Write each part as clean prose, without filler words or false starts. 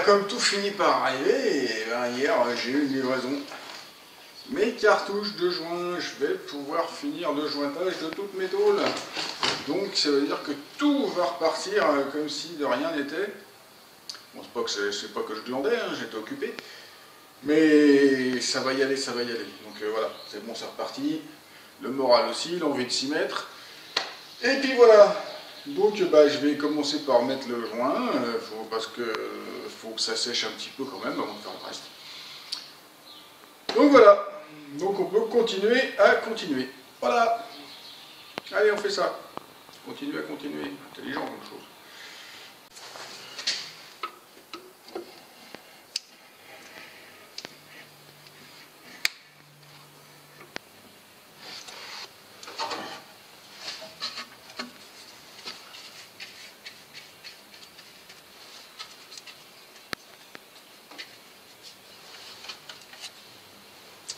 comme tout finit par arriver, et ben, hier j'ai eu une livraison. Mes cartouches de joint, je vais pouvoir finir le jointage de toutes mes tôles. Donc ça veut dire que tout va repartir comme si de rien n'était. Bon, c'est pas que je glandais, hein, j'étais occupé. Mais ça va y aller, ça va y aller. Donc voilà, c'est bon, c'est reparti. Le moral aussi, l'envie de s'y mettre. Et puis voilà. Donc bah, je vais commencer par mettre le joint, parce que faut que ça sèche un petit peu quand même avant de faire le reste. Donc voilà. Donc on peut continuer à continuer. Voilà. Allez, on fait ça. Continuer à continuer. Intelligent comme chose.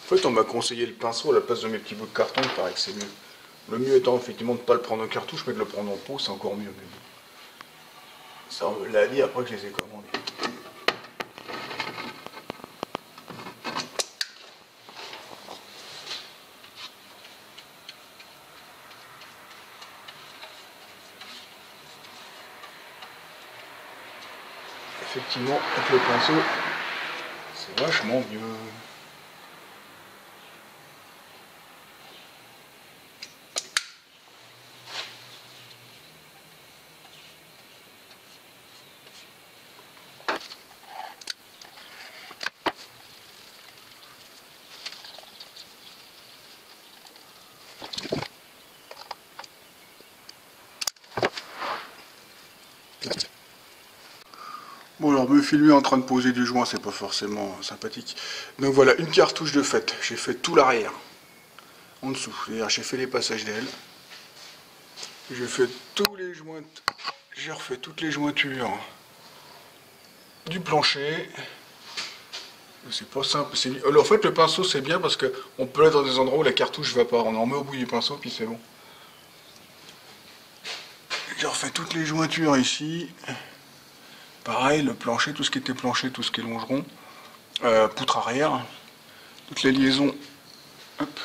En fait, on m'a conseillé le pinceau à la place de mes petits bouts de carton, il paraît que c'est mieux. Le mieux étant effectivement de ne pas le prendre en cartouche, mais de le prendre en pot, c'est encore mieux. Ça, on me l'a dit après que je les ai commandés. Effectivement, avec le pinceau, c'est vachement mieux. Bon alors me filmer en train de poser du joint, c'est pas forcément sympathique. Donc voilà, une cartouche de fait. J'ai fait tout l'arrière. En dessous. C'est-à-dire j'ai fait les passages d'aile. J'ai fait tous les joints. J'ai refait toutes les jointures du plancher. C'est pas simple. Alors, en fait le pinceau c'est bien parce qu'on peut être dans des endroits où la cartouche va pas. On en met au bout du pinceau puis c'est bon. J'ai refait toutes les jointures ici. Pareil, le plancher, tout ce qui était plancher, tout ce qui est longeron, poutre arrière, toutes les liaisons, hop.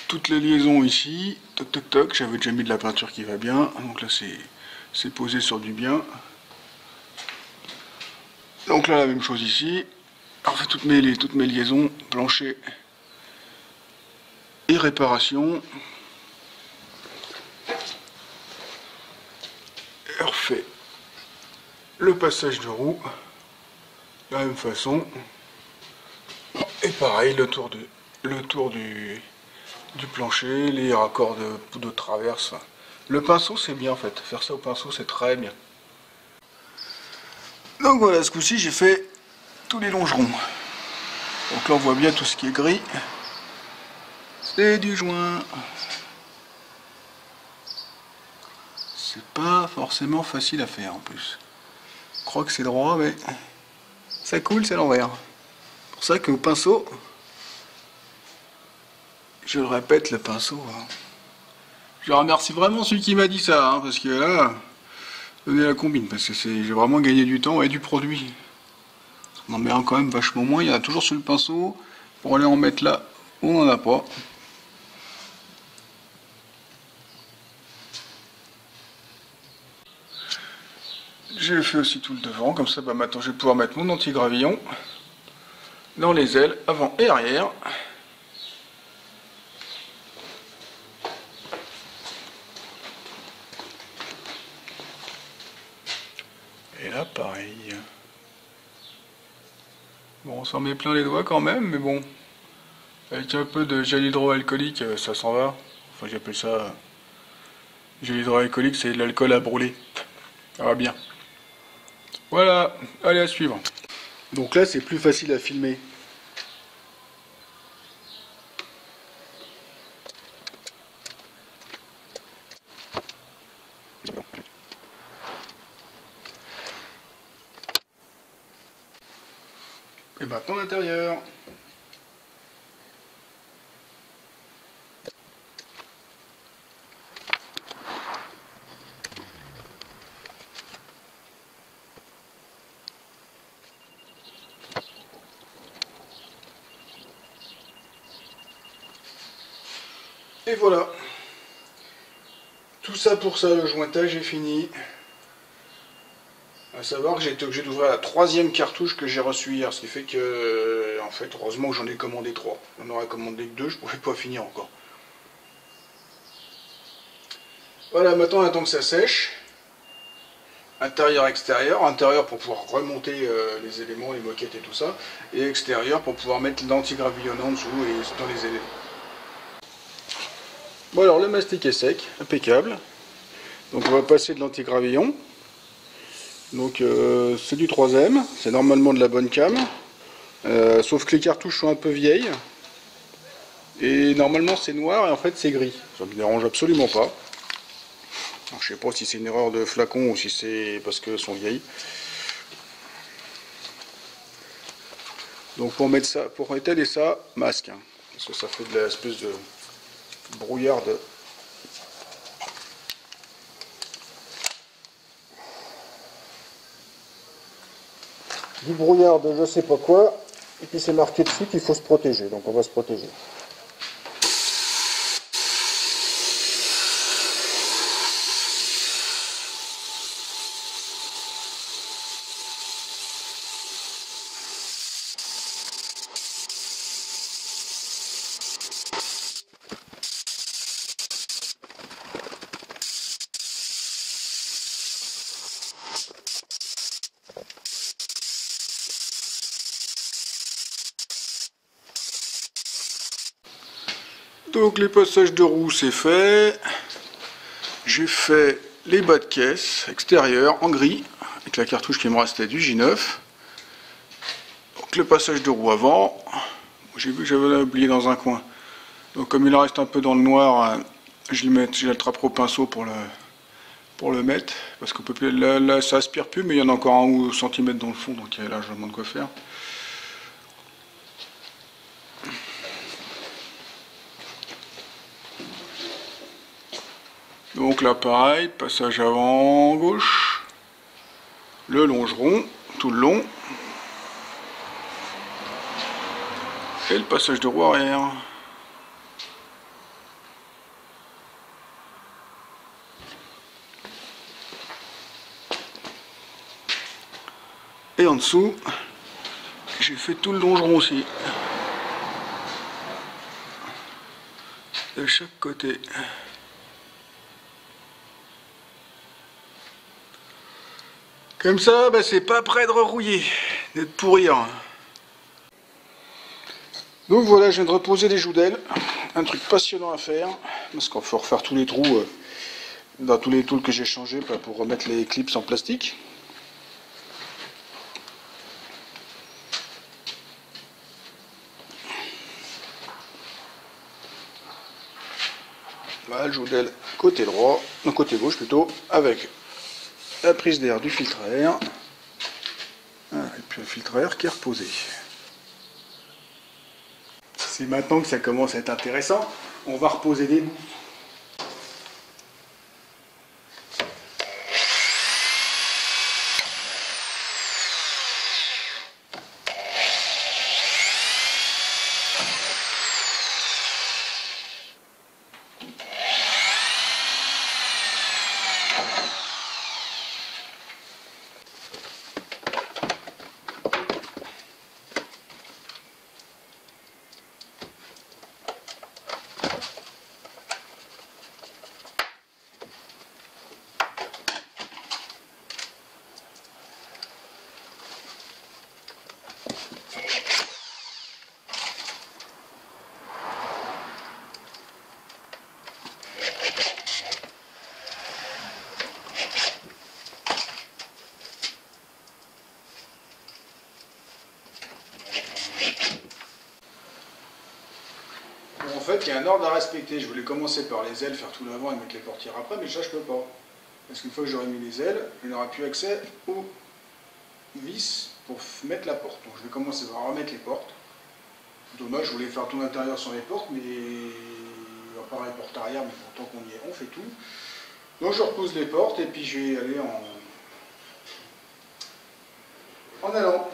Toutes les liaisons ici, toc toc toc, j'avais déjà mis de la peinture qui va bien, donc là c'est posé sur du bien. Donc là la même chose ici, on fait toutes mes liaisons, plancher et réparation. Et on refait le passage de roue, de la même façon. Et pareil, le tour du plancher, les raccords de traverse. Le pinceau c'est bien en fait, faire ça au pinceau c'est très bien. Donc voilà, ce coup-ci j'ai fait tous les longerons. Donc là on voit bien tout ce qui est gris. C'est du joint. C'est pas forcément facile à faire en plus. Je crois que c'est droit mais ça coule, c'est à l'envers. C'est pour ça qu'au pinceau, je le répète, le pinceau. Je remercie vraiment celui qui m'a dit ça, hein, parce que là, donnez la combine, parce que j'ai vraiment gagné du temps et du produit. On en met quand même vachement moins, il y en a toujours sur le pinceau, pour aller en mettre là où on n'en a pas. J'ai fait aussi tout le devant, comme ça bah, maintenant je vais pouvoir mettre mon anti-gravillon dans les ailes, avant et arrière. Et là pareil. Bon, on s'en met plein les doigts quand même, mais bon, avec un peu de gel hydroalcoolique, ça s'en va. Enfin, j'appelle ça gel hydroalcoolique, c'est de l'alcool à brûler. Ça va bien. Voilà, allez à suivre. Donc là, c'est plus facile à filmer. Et maintenant l'intérieur. Et voilà. Tout ça pour ça, le jointage est fini. À savoir que j'ai été obligé d'ouvrir la 3e cartouche que j'ai reçue hier, ce qui fait que, en fait, heureusement que j'en ai commandé 3. J'en aurais commandé que 2, je ne pouvais pas finir encore. Voilà, maintenant on attend que ça sèche. Intérieur, extérieur. Intérieur pour pouvoir remonter les éléments, les moquettes et tout ça. Et extérieur pour pouvoir mettre l'anti-gravillon en dessous et dans les éléments. Bon alors, le mastic est sec, impeccable. Donc on va passer de l'anti-gravillon. Donc c'est du 3M, c'est normalement de la bonne cam, sauf que les cartouches sont un peu vieilles, et normalement c'est noir et en fait c'est gris, ça me dérange absolument pas. Alors, je sais pas si c'est une erreur de flacon ou si c'est parce qu'elles sont vieilles. Donc pour mettre ça, pour étaler ça, masque, hein, parce que ça fait de l'espèce de brouillard de... Du brouillard de je sais pas quoi, et puis c'est marqué dessus qu'il faut se protéger, donc on va se protéger. Donc les passages de roue c'est fait. J'ai fait les bas de caisse extérieurs en gris avec la cartouche qui me restait du J9. Donc le passage de roue avant, j'ai vu que j'avais oublié dans un coin. Donc comme il en reste un peu dans le noir, je l'attraperai au pinceau pour le mettre, parce qu'on peut plus, là ça aspire plus, mais il y en a encore un ou centimètre dans le fond, donc il y a largement de quoi faire. Donc là pareil, passage avant gauche, le longeron tout le long, et le passage de roue arrière. Et en dessous, j'ai fait tout le longeron aussi, de chaque côté. Comme ça, bah, c'est pas prêt de rerouiller, d'être pourrir. Donc voilà, je viens de reposer les joues d'aile. Un truc passionnant à faire, parce qu'il faut refaire tous les trous dans tous les tools que j'ai changés pour remettre les clips en plastique. Voilà, le joue d'aile côté droit, non côté gauche plutôt, avec la prise d'air du filtre à air. Et puis le filtre à air qui est reposé. C'est maintenant que ça commence à être intéressant. On va reposer des bouts. En fait, il y a un ordre à respecter. Je voulais commencer par les ailes, faire tout l'avant et mettre les portières après, mais ça, je peux pas. Parce qu'une fois que j'aurai mis les ailes, je n'aurai plus accès aux vis pour mettre la porte. Donc je vais commencer par remettre les portes. Dommage, je voulais faire tout l'intérieur sans les portes, mais à part les portes arrière, mais bon, tant qu'on y est, on fait tout. Donc je repose les portes et puis je vais aller en allant.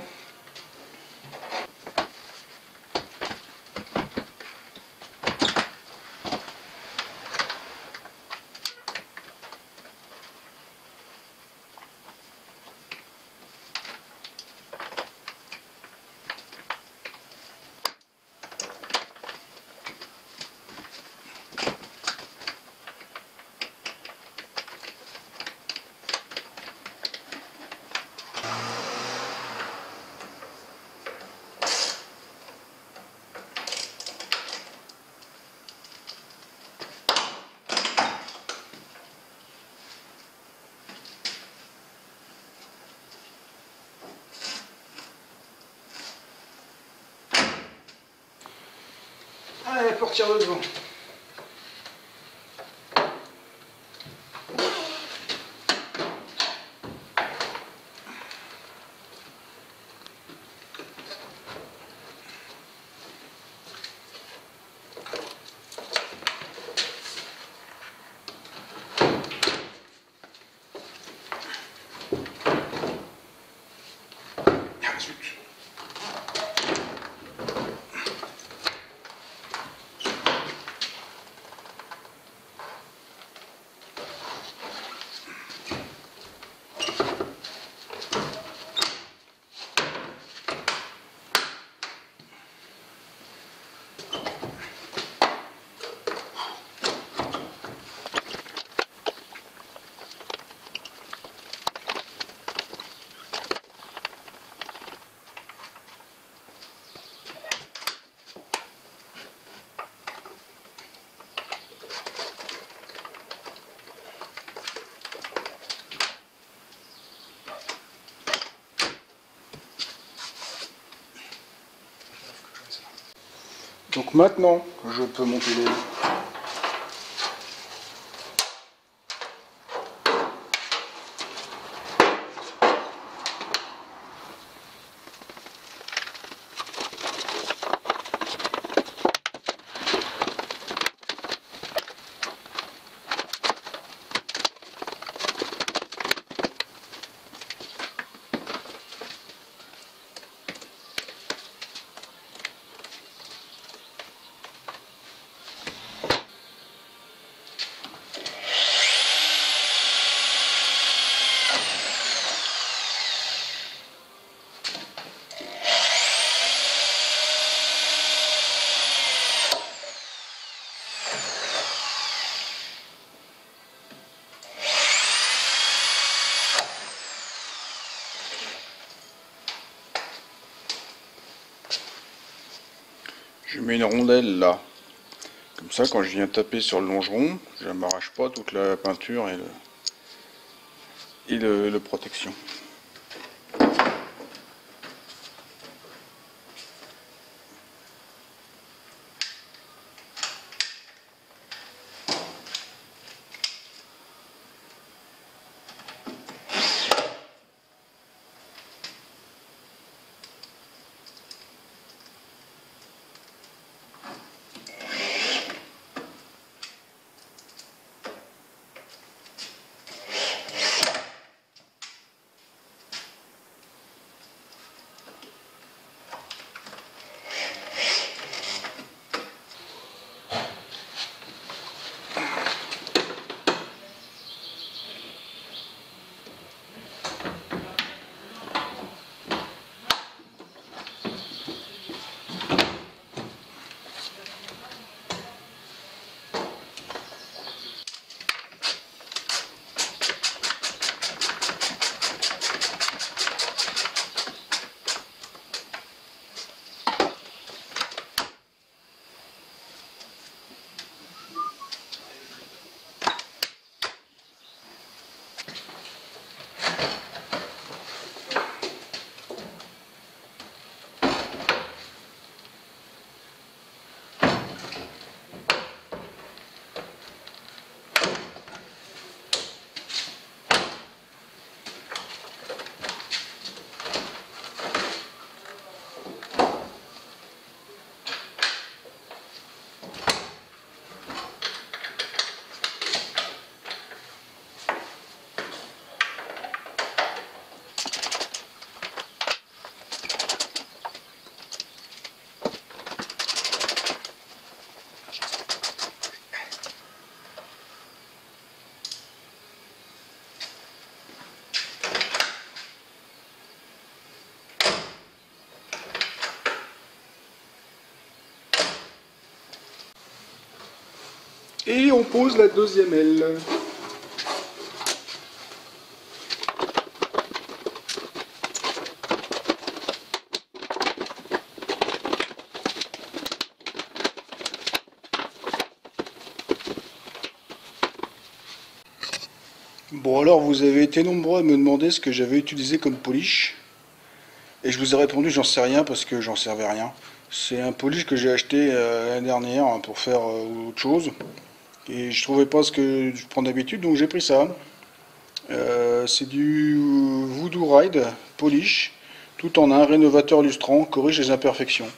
Allez, portière de devant. Donc maintenant, je peux monter les... Je mets une rondelle là. Comme ça, quand je viens taper sur le longeron, je ne m'arrache pas toute la peinture et le protection. Et on pose la deuxième aile. Bon alors vous avez été nombreux à me demander ce que j'avais utilisé comme polish. Et je vous ai répondu j'en sais rien parce que j'en servais rien. C'est un polish que j'ai acheté l'année dernière pour faire autre chose. Et je trouvais pas ce que je prends d'habitude, donc j'ai pris ça. C'est du Voodoo Ride Polish, tout en un rénovateur lustrant, corrige les imperfections.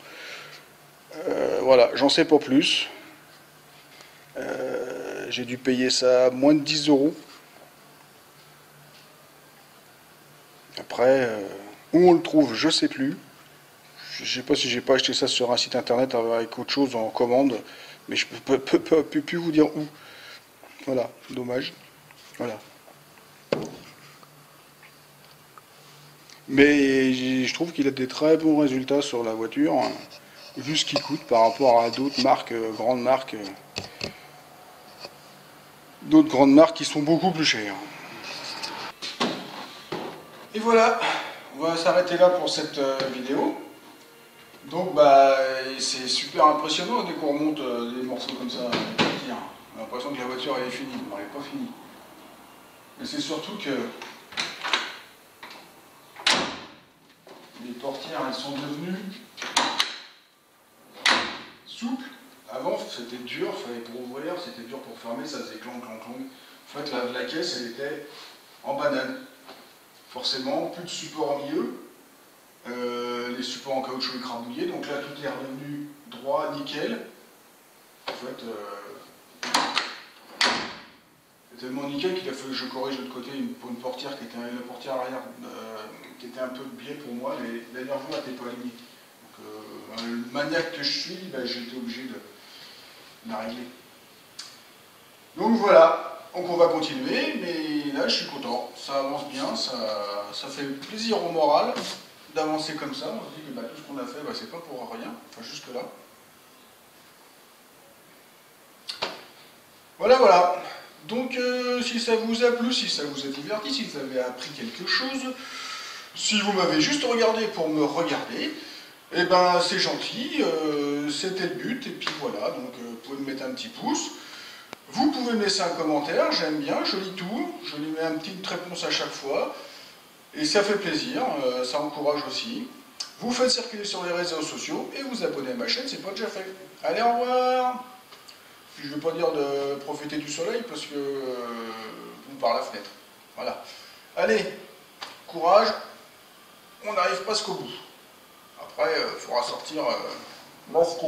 Voilà, j'en sais pas plus. J'ai dû payer ça moins de 10 euros. Après, où on le trouve, je sais plus. Je sais pas si j'ai pas acheté ça sur un site internet avec autre chose en commande, mais je peux plus vous dire où. Voilà, dommage. Voilà. Mais je trouve qu'il a des très bons résultats sur la voiture, hein, vu ce qu'il coûte par rapport à d'autres marques, d'autres grandes marques qui sont beaucoup plus chères. Et voilà, on va s'arrêter là pour cette vidéo. Donc bah c'est super impressionnant dès qu'on remonte des morceaux comme ça. On a l'impression que la voiture elle est finie, non, elle n'est pas finie. Mais c'est surtout que les portières elles sont devenues souples. Avant c'était dur, fallait pour ouvrir, c'était dur pour fermer, ça faisait clang clang clang. En fait la caisse elle était en banane. Forcément, plus de support au milieu. Les supports en caoutchouc écrabouillés, donc là tout est redevenu droit, nickel. En fait, c'est tellement nickel qu'il a fallu que je corrige de l'autre côté pour une portière qui était la portière arrière qui était un peu biais pour moi, les nervures n'étaient pas alignés. Donc, le maniaque que je suis, ben, j'ai été obligé de la régler. Donc voilà, donc on va continuer, mais là je suis content, ça avance bien, ça fait plaisir au moral d'avancer comme ça. On se dit que bah, tout ce qu'on a fait, bah, c'est pas pour rien, enfin jusque là. Voilà, voilà. Donc si ça vous a plu, si ça vous a diverti, si vous avez appris quelque chose, si vous m'avez juste regardé pour me regarder, eh ben c'est gentil, c'était le but, et puis voilà, donc vous pouvez me mettre un petit pouce. Vous pouvez me laisser un commentaire, j'aime bien, je lis tout, je lui mets une petite réponse à chaque fois, et ça fait plaisir, ça encourage aussi. Vous faites circuler sur les réseaux sociaux, et vous abonnez à ma chaîne, c'est pas déjà fait. Allez, au revoir! Puis je ne vais pas dire de profiter du soleil, parce que vous par la fenêtre. Voilà. Allez, courage, on n'arrive presque au bout. Après, il faudra sortir masqué.